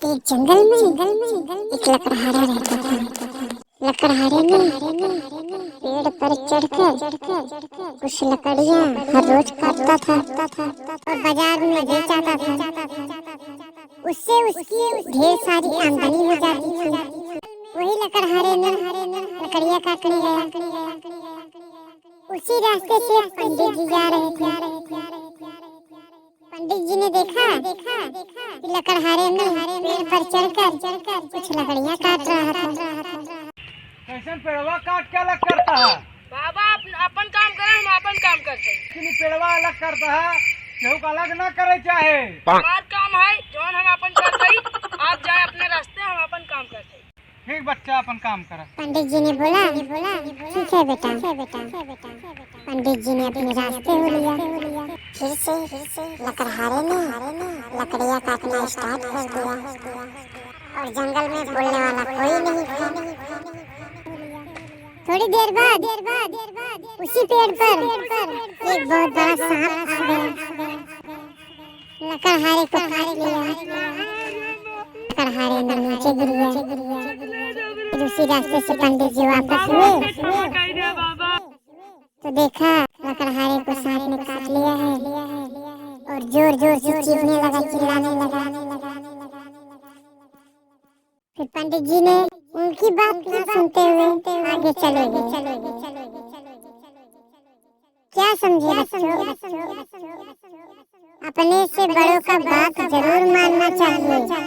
एक जंगल में एक लकड़हारा रहता था। लकड़हारे ने पेड़ पर चढ़कर कुछ लकड़ियाँ हर रोज काटता था और बाजार में बेचाता था। उससे उसकी ढेर सारी आमदनी हो जाती थी। वही लकड़हारे ने लकड़ियाँ काटने गया। उसी रास्ते से पंडित जी जा रहे थे। पंडित जी ने देखा कि लकड़हारे में पेड़ पर चढ़कर कुछ लकड़ियाँ काट रहा था। कैसन पेड़वा काट के अलग करता है? बाबा अपन काम करे, हम अपन काम करते हैं। लेकिन पेड़वा अलग करता है, केहू का अलग न करे चाहे। हमार काम है जौन हम अपन करते ही, आप जाए अपने रास्ते, हम अपन काम करते हैं। ठीक बच्चा अपन काम कर। पंडित जी ने बोला ठीक है बेटा। पंडित जी ने अपने रास्ते हो लिया। फिर से लकड़हारे ने लकड़ियाँ काटना स्टार्ट कर दिया और जंगल में बोलने वाला कोई नहीं था। थोड़ी देर बाद उसी पेड़ पर एक बहुत बड़ा सांप आ गया। लकड़हारे को काट लिया। लकड़हारे ने नीचे गिर गया। फिर उसी रास्ते से पंडित जी वापस हुए तो देखा लकड़हारे को सांप ने काट लिया है और जोर जोर से चीखने लगा, चिल्लाने लगा। फिर पंडित जी ने उनकी बात न सुनते हुए आगे चले गए। क्या समझे बच्चों, अपने से बड़ों का बात जरूर मानना चाहिए।